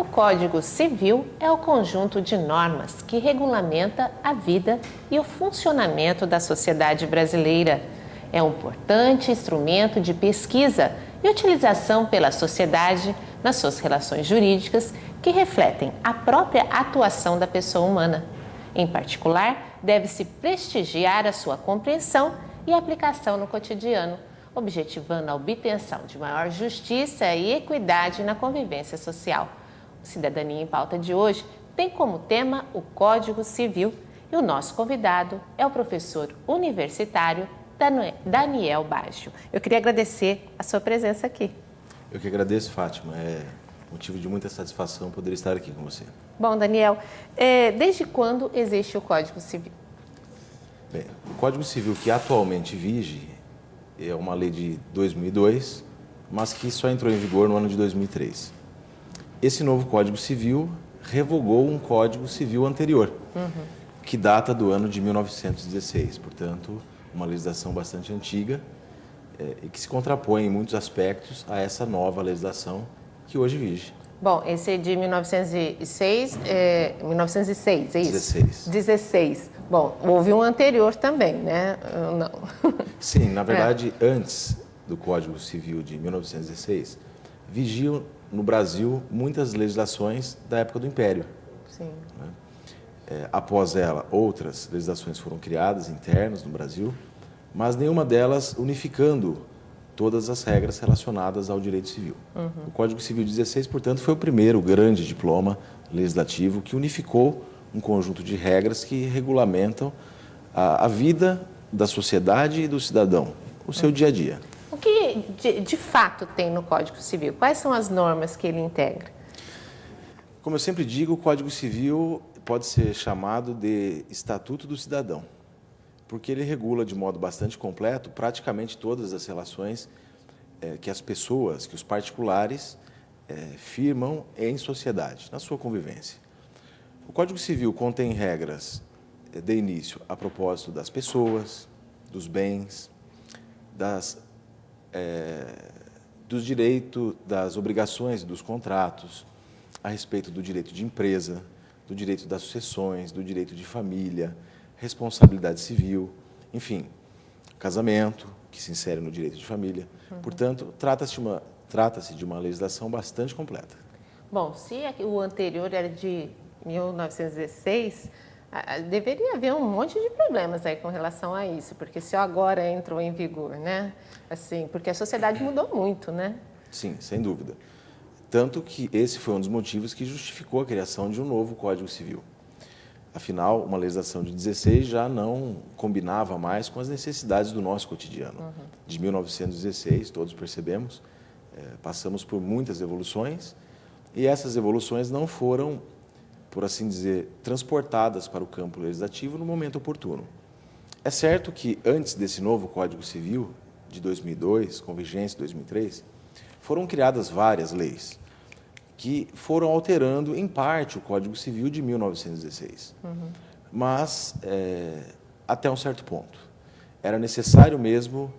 O Código Civil é o conjunto de normas que regulamenta a vida e o funcionamento da sociedade brasileira. É um importante instrumento de pesquisa e utilização pela sociedade nas suas relações jurídicas que refletem a própria atuação da pessoa humana. Em particular, deve-se prestigiar a sua compreensão e aplicação no cotidiano, objetivando a obtenção de maior justiça e equidade na convivência social. O Cidadania em Pauta de hoje tem como tema o Código Civil e o nosso convidado é o professor universitário Daniel Baggio. Eu queria agradecer a sua presença aqui. Eu que agradeço, Fátima. É motivo de muita satisfação poder estar aqui com você. Bom, Daniel, desde quando existe o Código Civil? Bem, o Código Civil que atualmente vige é uma lei de 2002, mas que só entrou em vigor no ano de 2003. Esse novo Código Civil revogou um Código Civil anterior, que data do ano de 1916, portanto, uma legislação bastante antiga e que se contrapõe em muitos aspectos a essa nova legislação que hoje vige. Bom, esse é de 1906, 1906, é isso? 16. 16. Bom, houve um anterior também, né? Não. Sim, na verdade, antes do Código Civil de 1916, vigiam no Brasil muitas legislações da época do Império. Sim. Após ela, outras legislações foram criadas, internas no Brasil, mas nenhuma delas unificando todas as regras relacionadas ao direito civil. O Código Civil 16, portanto, foi o primeiro grande diploma legislativo que unificou um conjunto de regras que regulamentam a vida da sociedade e do cidadão, o seu dia a dia. O que de fato tem no Código Civil? Quais são as normas que ele integra? Como eu sempre digo, o Código Civil pode ser chamado de Estatuto do Cidadão, porque ele regula de modo bastante completo praticamente todas as relações que as pessoas, que os particulares firmam em sociedade, na sua convivência. O Código Civil contém regras de início a propósito das pessoas, dos bens, dos direitos, das obrigações e dos contratos, a respeito do direito de empresa, do direito das sucessões, do direito de família, responsabilidade civil, enfim, casamento, que se insere no direito de família. Portanto, trata-se de uma legislação bastante completa. Bom, se o anterior era de 1916, deveria haver um monte de problemas aí com relação a isso, porque só agora entrou em vigor, né? Assim, porque a sociedade mudou muito, né? Sim, sem dúvida. Tanto que esse foi um dos motivos que justificou a criação de um novo Código Civil. Afinal, uma legislação de 16 já não combinava mais com as necessidades do nosso cotidiano. De 1916, todos percebemos, passamos por muitas evoluções e essas evoluções não foram, por assim dizer, transportadas para o campo legislativo no momento oportuno. É certo que antes desse novo Código Civil, de 2002, com vigência em 2003, foram criadas várias leis que foram alterando, em parte, o Código Civil de 1916. Mas, até um certo ponto, era necessário mesmo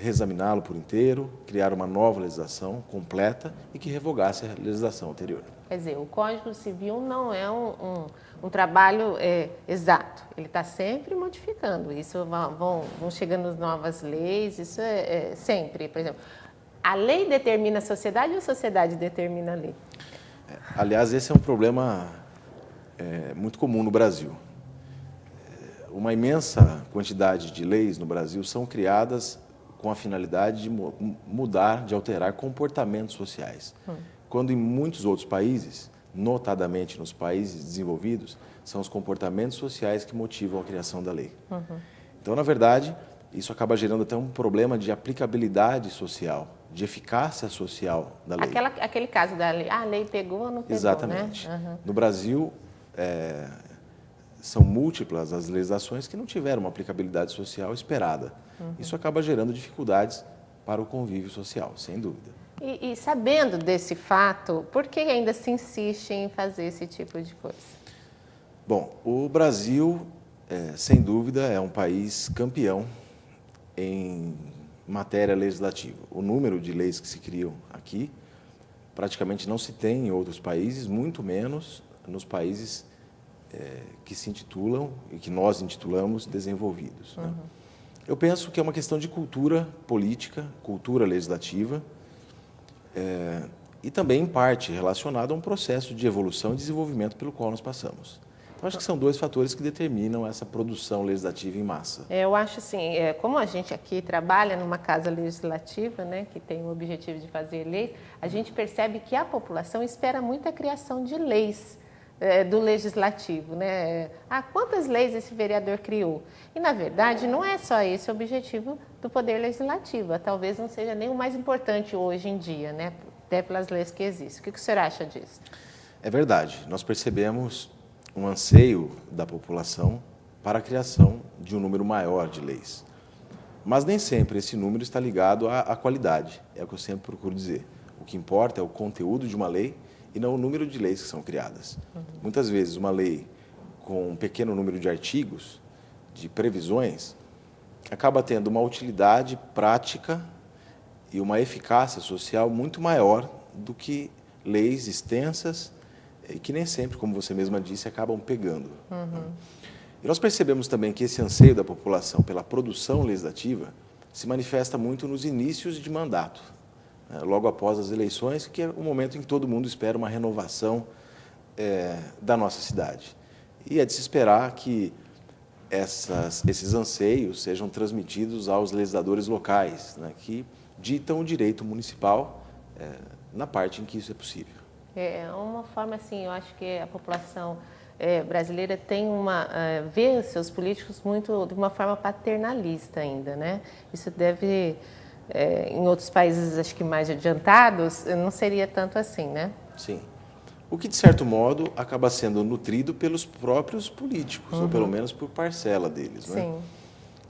reexaminá-lo por inteiro, criar uma nova legislação completa e que revogasse a legislação anterior. Quer dizer, o Código Civil não é um trabalho exato, ele está sempre modificando. Isso vão chegando novas leis, isso é sempre, por exemplo. A lei determina a sociedade ou a sociedade determina a lei? Aliás, esse é um problema muito comum no Brasil. Uma imensa quantidade de leis no Brasil são criadas com a finalidade de mudar, de alterar comportamentos sociais. Quando em muitos outros países, notadamente nos países desenvolvidos, são os comportamentos sociais que motivam a criação da lei. Então, na verdade, isso acaba gerando até um problema de aplicabilidade social, de eficácia social da lei. Aquele caso da lei, a lei pegou ou não pegou, exatamente. Né? No Brasil, são múltiplas as legislações que não tiveram uma aplicabilidade social esperada. Isso acaba gerando dificuldades para o convívio social, sem dúvida. E sabendo desse fato, por que ainda se insiste em fazer esse tipo de coisa? Bom, o Brasil, sem dúvida, é um país campeão em matéria legislativa. O número de leis que se criam aqui praticamente não se tem em outros países, muito menos nos países que se intitulam e que nós intitulamos desenvolvidos. Né? Eu penso que é uma questão de cultura política, cultura legislativa, e também, em parte, relacionada a um processo de evolução e desenvolvimento pelo qual nós passamos. Então, acho que são dois fatores que determinam essa produção legislativa em massa. Eu acho assim, como a gente aqui trabalha numa casa legislativa, né, que tem o objetivo de fazer leis, a gente percebe que a população espera muito a criação de leis do legislativo, né? Quantas leis esse vereador criou? E, na verdade, não é só esse o objetivo do poder legislativo. Talvez não seja nem o mais importante hoje em dia, né? Até pelas leis que existem. O que o senhor acha disso? É verdade. Nós percebemos um anseio da população para a criação de um número maior de leis. Mas nem sempre esse número está ligado à qualidade, é o que eu sempre procuro dizer. O que importa é o conteúdo de uma lei e não o número de leis que são criadas. Muitas vezes, uma lei com um pequeno número de artigos, de previsões, acaba tendo uma utilidade prática e uma eficácia social muito maior do que leis extensas e que nem sempre, como você mesma disse, acabam pegando. E nós percebemos também que esse anseio da população pela produção legislativa se manifesta muito nos inícios de mandato, né, logo após as eleições, que é o momento em que todo mundo espera uma renovação da nossa cidade. E é de se esperar que esses anseios sejam transmitidos aos legisladores locais, né, que ditam o direito municipal na parte em que isso é possível. É uma forma, assim, eu acho que a população brasileira tem vê os seus políticos muito de uma forma paternalista ainda, né? Isso deve, em outros países, acho que mais adiantados, não seria tanto assim, né? Sim. O que, de certo modo, acaba sendo nutrido pelos próprios políticos, ou pelo menos por parcela deles, né? Sim.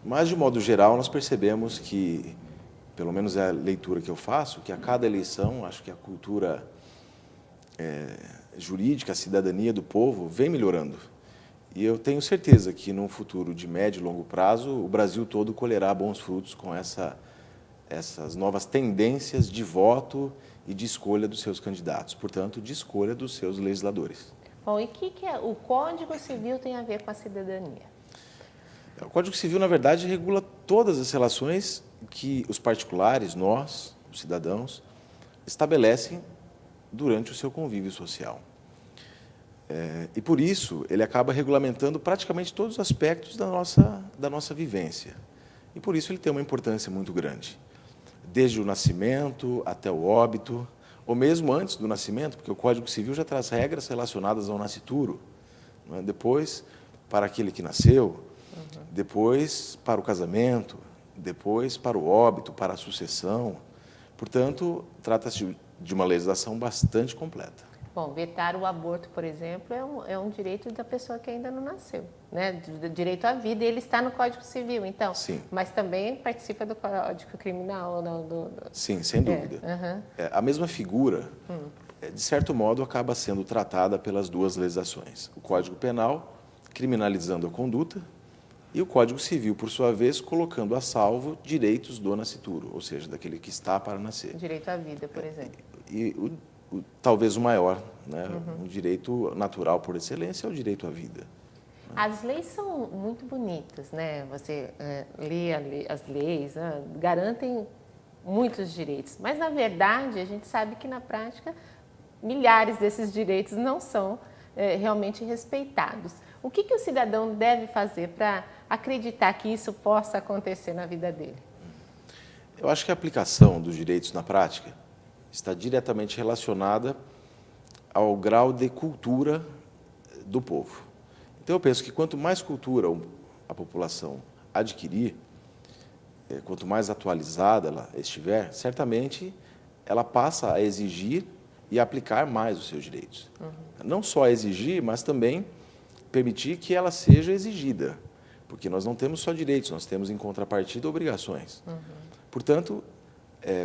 Mas, de modo geral, nós percebemos que, pelo menos é a leitura que eu faço, que a cada eleição, acho que a cultura jurídica, a cidadania do povo vem melhorando. E eu tenho certeza que, num futuro de médio e longo prazo, o Brasil todo colherá bons frutos com essas novas tendências de voto e de escolha dos seus candidatos, portanto, de escolha dos seus legisladores. Bom, e o que o Código Civil tem a ver com a cidadania? O Código Civil, na verdade, regula todas as relações que os particulares, nós, os cidadãos, estabelecem durante o seu convívio social. E, por isso, ele acaba regulamentando praticamente todos os aspectos da nossa vivência. E, por isso, ele tem uma importância muito grande. Desde o nascimento até o óbito, ou mesmo antes do nascimento, porque o Código Civil já traz regras relacionadas ao nascituro, não é? Depois, para aquele que nasceu, depois para o casamento, depois para o óbito, para a sucessão. Portanto, trata-se de uma legislação bastante completa. Bom, vetar o aborto, por exemplo, é um direito da pessoa que ainda não nasceu, né? Direito à vida, e ele está no Código Civil, então. Sim. Mas também participa do Código Criminal, não? Sim, sem dúvida. A mesma figura, de certo modo, acaba sendo tratada pelas duas legislações. O Código Penal, criminalizando a conduta, e o Código Civil, por sua vez, colocando a salvo direitos do nascituro, ou seja, daquele que está para nascer. Direito à vida, por exemplo. E talvez o maior, né? Um direito natural por excelência é o direito à vida. As leis são muito bonitas, né? Você lê as leis, garantem muitos direitos, mas, na verdade, a gente sabe que, na prática, milhares desses direitos não são realmente respeitados. O que o cidadão deve fazer para acreditar que isso possa acontecer na vida dele? Eu acho que a aplicação dos direitos na prática está diretamente relacionada ao grau de cultura do povo. Então, eu penso que quanto mais cultura a população adquirir, quanto mais atualizada ela estiver, certamente ela passa a exigir e aplicar mais os seus direitos. Não só exigir, mas também permitir que ela seja exigida, porque nós não temos só direitos, nós temos em contrapartida obrigações. Portanto,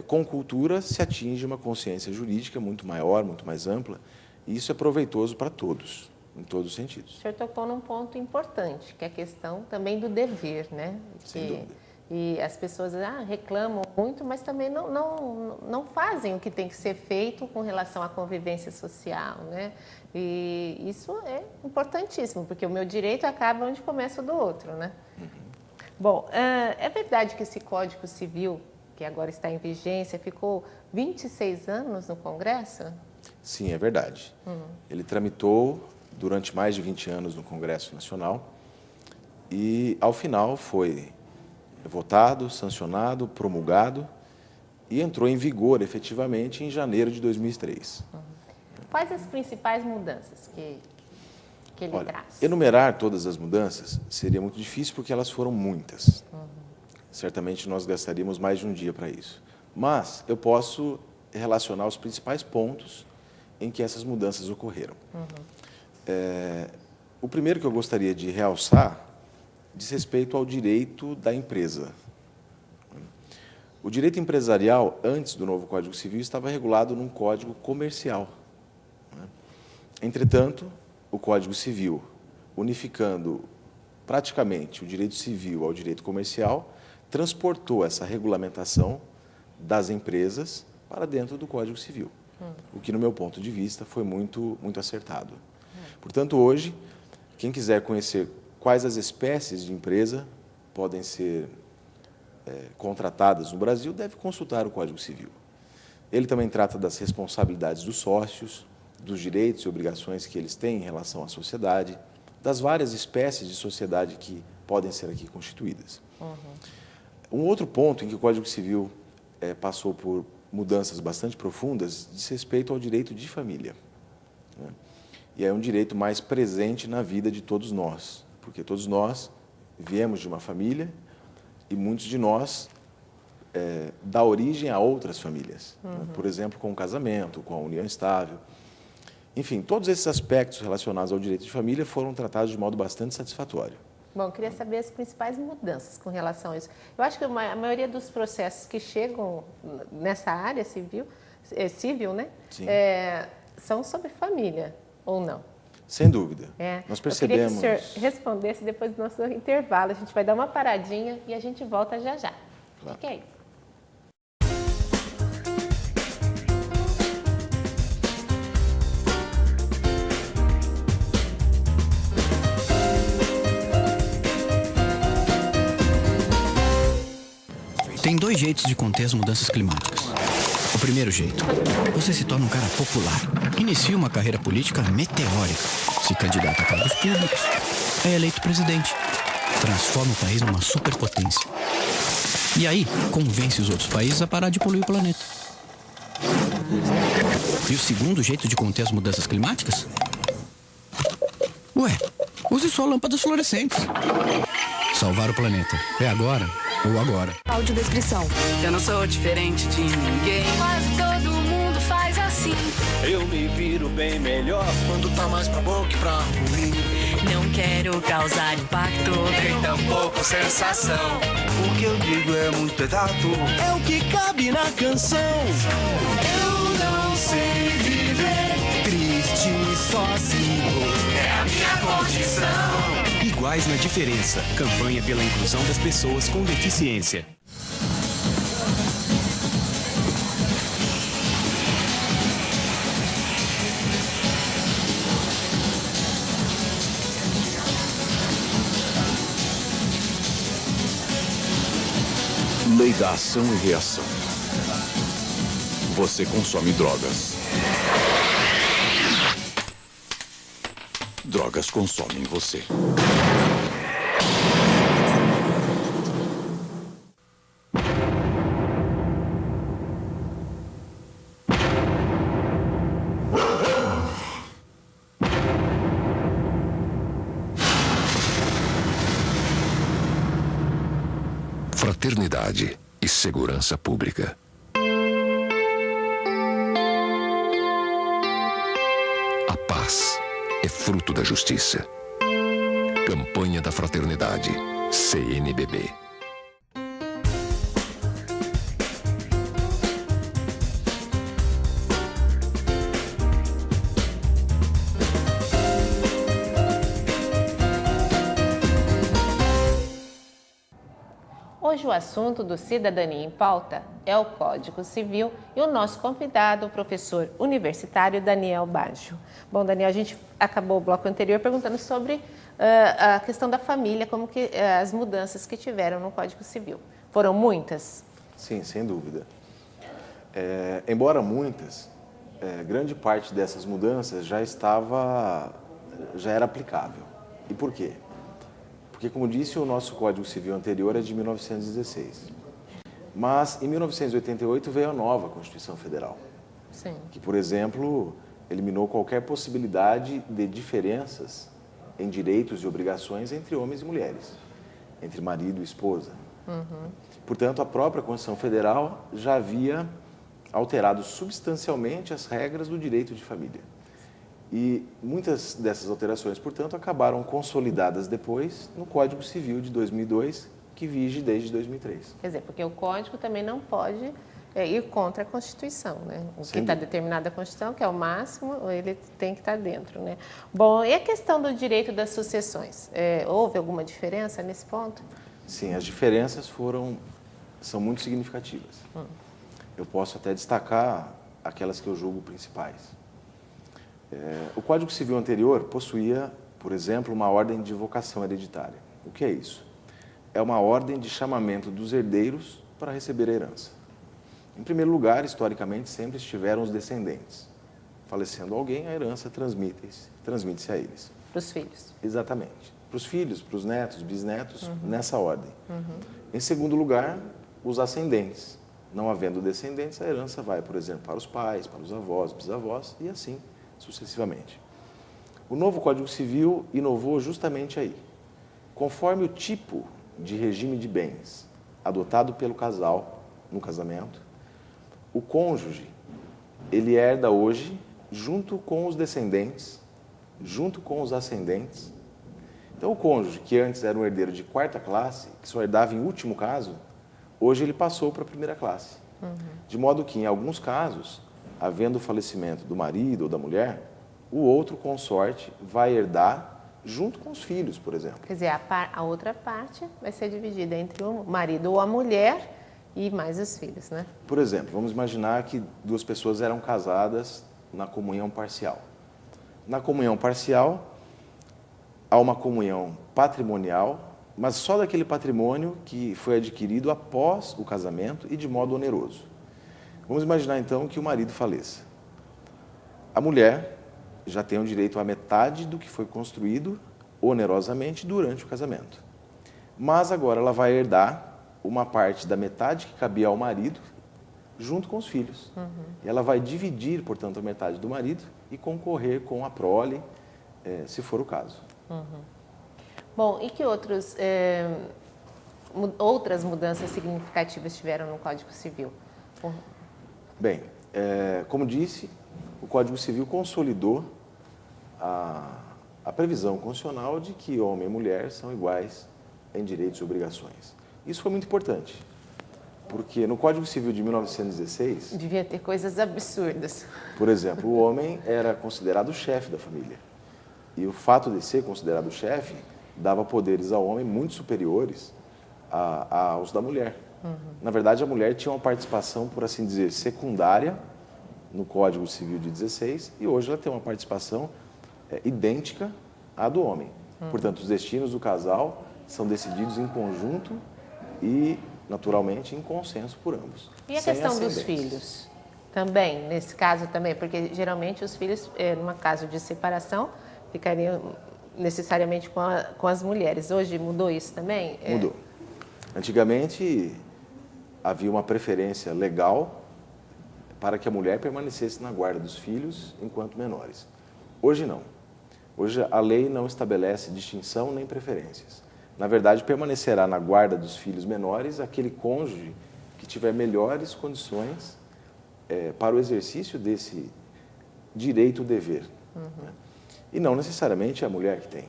com cultura se atinge uma consciência jurídica muito maior, muito mais ampla, e isso é proveitoso para todos, em todos os sentidos. O senhor tocou num ponto importante, que é a questão também do dever, né? Sem dúvida. E as pessoas reclamam muito, mas também não fazem o que tem que ser feito com relação à convivência social, né? E isso é importantíssimo, porque o meu direito acaba onde começa o do outro, né? Bom, é verdade que esse Código Civil, que agora está em vigência, ficou 26 anos no Congresso? Sim, é verdade. Ele tramitou durante mais de 20 anos no Congresso Nacional e, ao final, foi votado, sancionado, promulgado e entrou em vigor efetivamente em janeiro de 2003. Quais as principais mudanças que ele Olha, traz? enumerar todas as mudanças seria muito difícil porque elas foram muitas. Certamente nós gastaríamos mais de um dia para isso. Mas eu posso relacionar os principais pontos em que essas mudanças ocorreram. O primeiro que eu gostaria de realçar diz respeito ao direito da empresa. O direito empresarial, antes do novo Código Civil, estava regulado num Código Comercial. Entretanto, o Código Civil, unificando praticamente o direito civil ao direito comercial, transportou essa regulamentação das empresas para dentro do Código Civil, o que, no meu ponto de vista, foi muito acertado. Portanto, hoje, quem quiser conhecer quais as espécies de empresa podem ser contratadas no Brasil, deve consultar o Código Civil. Ele também trata das responsabilidades dos sócios, dos direitos e obrigações que eles têm em relação à sociedade, das várias espécies de sociedade que podem ser aqui constituídas. Um outro ponto em que o Código Civil passou por mudanças bastante profundas diz respeito ao direito de família. E é um direito mais presente na vida de todos nós, porque todos nós viemos de uma família e muitos de nós dá origem a outras famílias. Por exemplo, com o casamento, com a união estável. Enfim, todos esses aspectos relacionados ao direito de família foram tratados de modo bastante satisfatório. Bom, eu queria saber as principais mudanças com relação a isso. Eu acho que a maioria dos processos que chegam nessa área civil, né, são sobre família, ou não? Sem dúvida. Nós percebemos... Eu queria que o senhor respondesse depois do nosso intervalo. A gente vai dar uma paradinha e a gente volta já já. Claro. Fique aí. Tem dois jeitos de conter as mudanças climáticas. O primeiro jeito, você se torna um cara popular, inicia uma carreira política meteórica, se candidata a cargos públicos, é eleito presidente, transforma o país numa superpotência. E aí, convence os outros países a parar de poluir o planeta. E o segundo jeito de conter as mudanças climáticas? Use só lâmpadas fluorescentes. Salvar o planeta. É agora ou agora. Audiodescrição. Eu não sou diferente de ninguém. Quase todo mundo faz assim. Eu me viro bem melhor quando tá mais pra bom que pra ruim. Não quero causar impacto, Nem tampouco sensação. O que eu digo é muito exato. É o que cabe na canção. Eu não sei viver triste sozinho. É a minha condição. Iguais na diferença. Campanha pela inclusão das pessoas com deficiência. Lei da ação e reação. Você consome drogas. Drogas consomem você. Fraternidade e segurança pública. A paz é fruto da justiça. Campanha da Fraternidade. CNBB. Hoje o assunto do Cidadania em Pauta é o Código Civil e o nosso convidado, o professor universitário Daniel Baggio. Bom, Daniel, a gente acabou o bloco anterior perguntando sobre a questão da família, como que as mudanças que tiveram no Código Civil. Foram muitas? Sim, sem dúvida. Embora muitas, grande parte dessas mudanças já era aplicável. E por quê? Porque, como disse, o nosso Código Civil anterior é de 1916. Mas, em 1988, veio a nova Constituição Federal. Sim. Que, por exemplo, eliminou qualquer possibilidade de diferenças em direitos e obrigações entre homens e mulheres, entre marido e esposa. Portanto, a própria Constituição Federal já havia alterado substancialmente as regras do direito de família. E muitas dessas alterações, portanto, acabaram consolidadas depois no Código Civil de 2002, que vige desde 2003. Quer dizer, porque o Código também não pode ir contra a Constituição, né? O que está determinado na Constituição, que é o máximo, ele tem que estar dentro, né? Bom, e a questão do direito das sucessões? Houve alguma diferença nesse ponto? Sim, as diferenças são muito significativas. Eu posso até destacar aquelas que eu julgo principais. O Código Civil anterior possuía, por exemplo, uma ordem de vocação hereditária. O que é isso? É uma ordem de chamamento dos herdeiros para receber a herança. Em primeiro lugar, historicamente, sempre estiveram os descendentes. Falecendo alguém, a herança transmite-se a eles. Para os filhos. Exatamente. Para os filhos, para os netos, bisnetos, nessa ordem. Em segundo lugar, os ascendentes. Não havendo descendentes, a herança vai, por exemplo, para os pais, para os avós, bisavós e assim sucessivamente. O novo Código Civil inovou justamente aí. Conforme o tipo de regime de bens adotado pelo casal no casamento, o cônjuge, ele herda hoje junto com os descendentes, junto com os ascendentes. Então, o cônjuge, que antes era um herdeiro de quarta classe, que só herdava em último caso, hoje ele passou para a primeira classe. De modo que, em alguns casos, havendo o falecimento do marido ou da mulher, o outro consorte vai herdar junto com os filhos, por exemplo. Quer dizer, a outra parte vai ser dividida entre o marido ou a mulher e mais os filhos, né? Por exemplo, vamos imaginar que duas pessoas eram casadas na comunhão parcial. Na comunhão parcial, há uma comunhão patrimonial, mas só daquele patrimônio que foi adquirido após o casamento e de modo oneroso. Vamos imaginar, então, que o marido faleça. A mulher já tem o direito à metade do que foi construído onerosamente durante o casamento. Mas agora ela vai herdar uma parte da metade que cabia ao marido junto com os filhos. E ela vai dividir, portanto, a metade do marido e concorrer com a prole, se for o caso. Bom, e que outras mudanças significativas tiveram no Código Civil? Bem, como disse, o Código Civil consolidou a previsão constitucional de que homem e mulher são iguais em direitos e obrigações. Isso foi muito importante, porque no Código Civil de 1916... Devia ter coisas absurdas. Por exemplo, o homem era considerado o chefe da família. E o fato de ser considerado o chefe dava poderes ao homem muito superiores aos da mulher. Na verdade, a mulher tinha uma participação, por assim dizer, secundária no Código Civil de 16 e hoje ela tem uma participação idêntica à do homem. Portanto, os destinos do casal são decididos em conjunto e, naturalmente, em consenso por ambos. E a questão dos filhos? Também, nesse caso também, porque geralmente os filhos, num caso de separação, ficariam necessariamente com as mulheres. Hoje mudou isso também? Mudou. Antigamente, havia uma preferência legal para que a mulher permanecesse na guarda dos filhos enquanto menores. Hoje não. Hoje a lei não estabelece distinção nem preferências. Na verdade, permanecerá na guarda dos filhos menores aquele cônjuge que tiver melhores condições para o exercício desse direito-dever. Né? E não necessariamente a mulher que tem.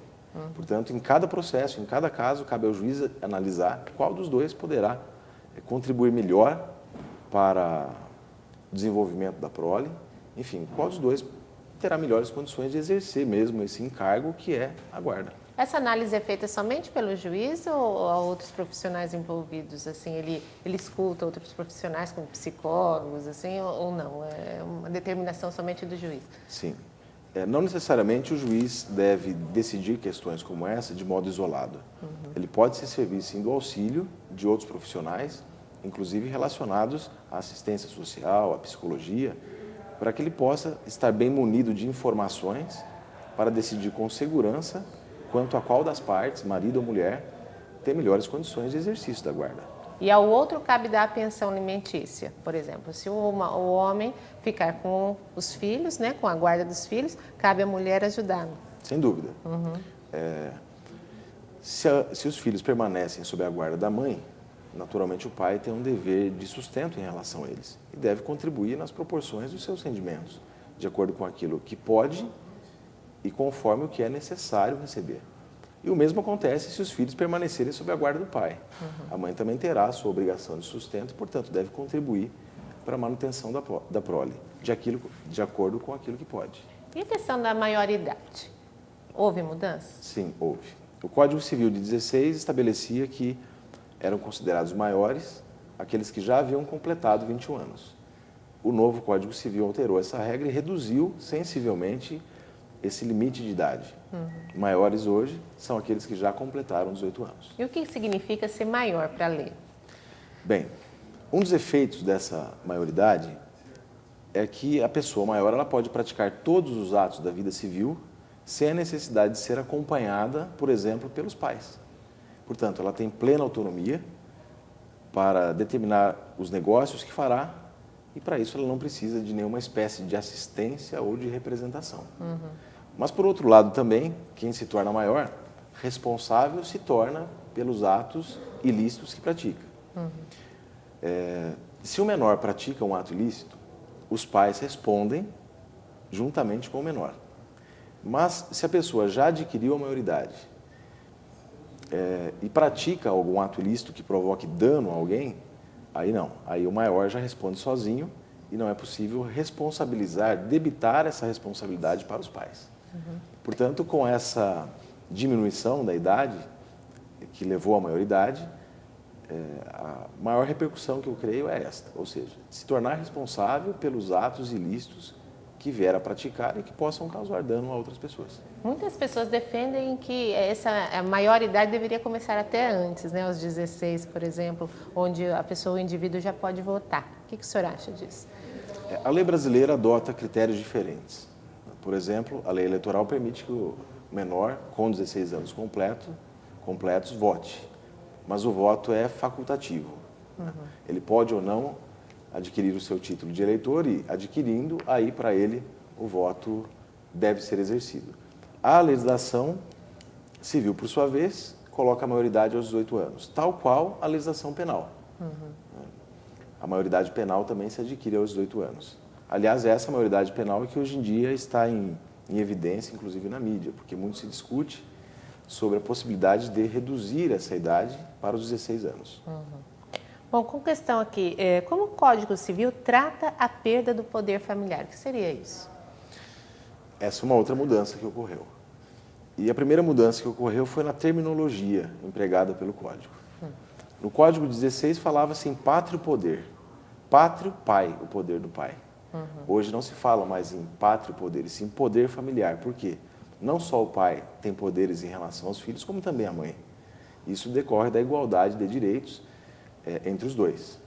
Portanto, em cada processo, em cada caso, cabe ao juiz analisar qual dos dois poderá contribuir melhor para o desenvolvimento da prole, enfim, qual dos dois terá melhores condições de exercer mesmo esse encargo que é a guarda. Essa análise é feita somente pelo juiz ou há outros profissionais envolvidos? Assim, ele escuta outros profissionais como psicólogos, assim, ou não? É uma determinação somente do juiz? Sim. Não necessariamente o juiz deve decidir questões como essa de modo isolado. Ele pode se servir, sim, do auxílio de outros profissionais, inclusive relacionados à assistência social, à psicologia, para que ele possa estar bem munido de informações para decidir com segurança quanto a qual das partes, marido ou mulher, tem melhores condições de exercício da guarda. E ao outro cabe dar a pensão alimentícia, por exemplo. Se o homem ficar com os filhos, né, com a guarda dos filhos, cabe à mulher ajudá-lo. Sem dúvida. Se os filhos permanecem sob a guarda da mãe, naturalmente o pai tem um dever de sustento em relação a eles e deve contribuir nas proporções dos seus rendimentos, de acordo com aquilo que pode e conforme o que é necessário receber. E o mesmo acontece se os filhos permanecerem sob a guarda do pai. A mãe também terá a sua obrigação de sustento e, portanto, deve contribuir para a manutenção da prole, de acordo com aquilo que pode. E a questão da maioridade? Houve mudança? Sim, houve. O Código Civil de 16 estabelecia que eram considerados maiores aqueles que já haviam completado 21 anos. O novo Código Civil alterou essa regra e reduziu sensivelmente esse limite de idade. Maiores hoje são aqueles que já completaram 18 anos. E o que significa ser maior para a lei? Bem, um dos efeitos dessa maioridade é que a pessoa maior ela pode praticar todos os atos da vida civil sem a necessidade de ser acompanhada, por exemplo, pelos pais. Portanto, ela tem plena autonomia para determinar os negócios que fará e, para isso, ela não precisa de nenhuma espécie de assistência ou de representação. Mas, por outro lado, também, quem se torna maior, responsável se torna pelos atos ilícitos que pratica. Se o menor pratica um ato ilícito, os pais respondem juntamente com o menor. Mas, se a pessoa já adquiriu a maioridade e pratica algum ato ilícito que provoque dano a alguém, aí não. Aí o maior já responde sozinho e não é possível responsabilizar, debitar essa responsabilidade para os pais. Portanto, com essa diminuição da idade, que levou à maioridade, a maior repercussão que eu creio é esta, ou seja, se tornar responsável pelos atos ilícitos que vier a praticar e que possam causar dano a outras pessoas. Muitas pessoas defendem que a maioridade deveria começar até antes, né, aos 16, por exemplo, onde o indivíduo já pode votar. O que o senhor acha disso? A lei brasileira adota critérios diferentes. Por exemplo, a lei eleitoral permite que o menor, com 16 anos completos, vote. Mas o voto é facultativo. Ele pode ou não adquirir o seu título de eleitor e, adquirindo, aí para ele o voto deve ser exercido. A legislação civil, por sua vez, coloca a maioridade aos 18 anos, tal qual a legislação penal. A maioridade penal também se adquire aos 18 anos. Aliás, essa maioridade penal é que hoje em dia está em evidência, inclusive na mídia, porque muito se discute sobre a possibilidade de reduzir essa idade para os 16 anos. Bom, com questão aqui, como o Código Civil trata a perda do poder familiar? O que seria isso? Essa é uma outra mudança que ocorreu. E a primeira mudança que ocorreu foi na terminologia empregada pelo Código. No Código 16 falava-se em pátrio poder. Pátrio, pai, o poder do pai. Hoje não se fala mais em pátrio poder, e sim poder familiar. Por quê? Não só o pai tem poderes em relação aos filhos, como também a mãe. Isso decorre da igualdade de direitos entre os dois.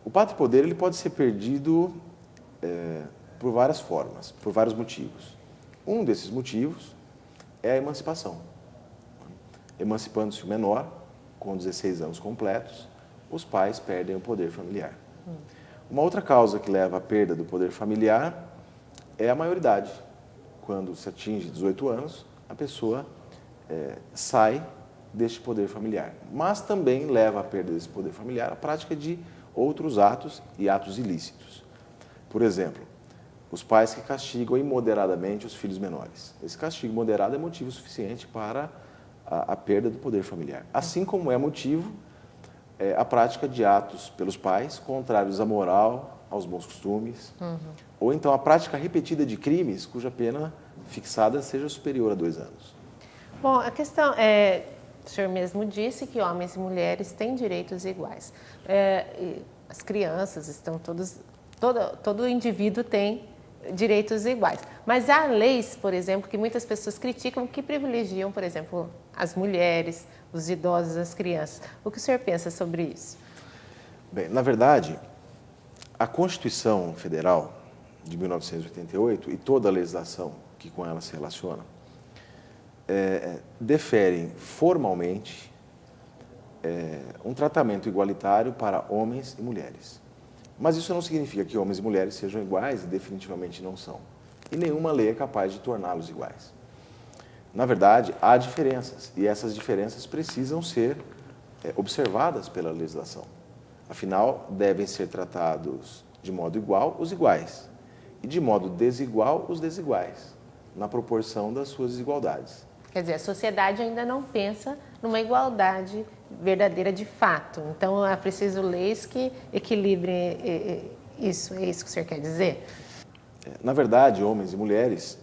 O pátrio poder ele pode ser perdido por várias formas, por vários motivos. Um desses motivos é a emancipação. Emancipando-se o menor, com 16 anos completos, os pais perdem o poder familiar. Uma outra causa que leva à perda do poder familiar é a maioridade. Quando se atinge 18 anos, a pessoa sai deste poder familiar. Mas também leva à perda desse poder familiar a prática de outros atos e atos ilícitos. Por exemplo, os pais que castigam imoderadamente os filhos menores. Esse castigo moderado é motivo suficiente para a perda do poder familiar. Assim como é motivo a prática de atos pelos pais contrários à moral, aos bons costumes, ou então a prática repetida de crimes cuja pena fixada seja superior a 2 anos. Bom, a questão é, o senhor mesmo disse que homens e mulheres têm direitos iguais. E as crianças estão todo indivíduo tem direitos iguais. Mas há leis, por exemplo, que muitas pessoas criticam que privilegiam, por exemplo, as mulheres, os idosos, as crianças. O que o senhor pensa sobre isso? Bem, na verdade, a Constituição Federal de 1988 e toda a legislação que com ela se relaciona deferem formalmente um tratamento igualitário para homens e mulheres. Mas isso não significa que homens e mulheres sejam iguais, e definitivamente não são. E nenhuma lei é capaz de torná-los iguais. Na verdade, há diferenças, e essas diferenças precisam ser observadas pela legislação. Afinal, devem ser tratados de modo igual os iguais, e de modo desigual os desiguais, na proporção das suas desigualdades. Quer dizer, a sociedade ainda não pensa numa igualdade verdadeira de fato. Então, é preciso leis que equilibrem isso. É isso que o senhor quer dizer? Na verdade, homens e mulheres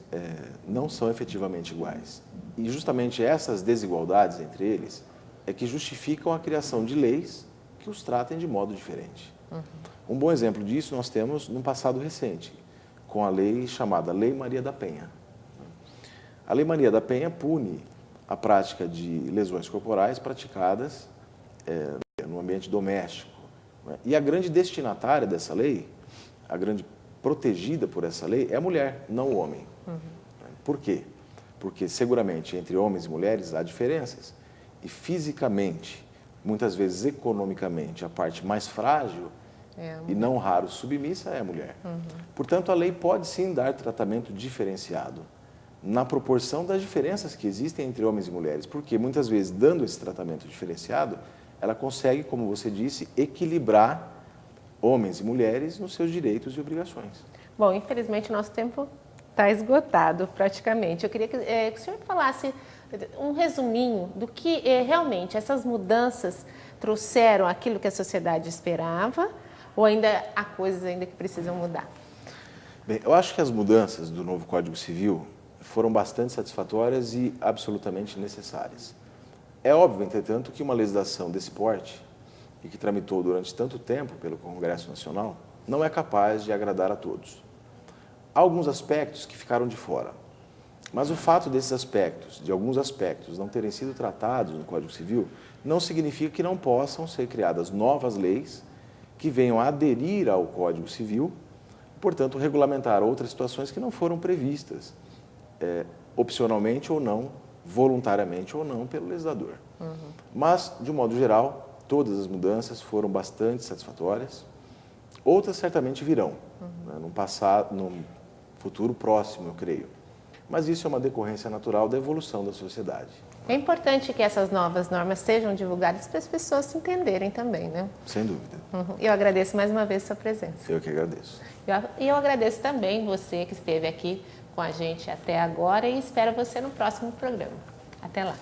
não são efetivamente iguais. E justamente essas desigualdades entre eles é que justificam a criação de leis que os tratem de modo diferente. Um bom exemplo disso nós temos no passado recente, com a lei chamada Lei Maria da Penha. A Lei Maria da Penha pune a prática de lesões corporais praticadas no ambiente doméstico. E a grande destinatária dessa lei, a grande protegida por essa lei, é a mulher, não o homem. Por quê? Porque seguramente entre homens e mulheres há diferenças. E fisicamente, muitas vezes economicamente, a parte mais frágil e não raro submissa é a mulher. Portanto, a lei pode sim dar tratamento diferenciado na proporção das diferenças que existem entre homens e mulheres, porque muitas vezes, dando esse tratamento diferenciado, ela consegue, como você disse, equilibrar homens e mulheres nos seus direitos e obrigações. Bom, infelizmente o nosso tempo está esgotado praticamente. Eu queria que o senhor falasse um resuminho do que realmente essas mudanças trouxeram aquilo que a sociedade esperava, ou ainda há coisas ainda que precisam mudar? Bem, eu acho que as mudanças do novo Código Civil foram bastante satisfatórias e absolutamente necessárias. É óbvio, entretanto, que uma legislação desse porte, e que tramitou durante tanto tempo pelo Congresso Nacional, não é capaz de agradar a todos. Há alguns aspectos que ficaram de fora, mas o fato desses aspectos, de alguns aspectos, não terem sido tratados no Código Civil, não significa que não possam ser criadas novas leis que venham a aderir ao Código Civil, portanto, regulamentar outras situações que não foram previstas, opcionalmente ou não, voluntariamente ou não, pelo legislador. Mas, de um modo geral, todas as mudanças foram bastante satisfatórias. Outras certamente virão, num futuro próximo, eu creio. Mas isso é uma decorrência natural da evolução da sociedade. É importante que essas novas normas sejam divulgadas para as pessoas se entenderem também, né? Sem dúvida. Eu agradeço mais uma vez a sua presença. Eu que agradeço. E eu agradeço também você que esteve aqui com a gente até agora e espero você no próximo programa. Até lá.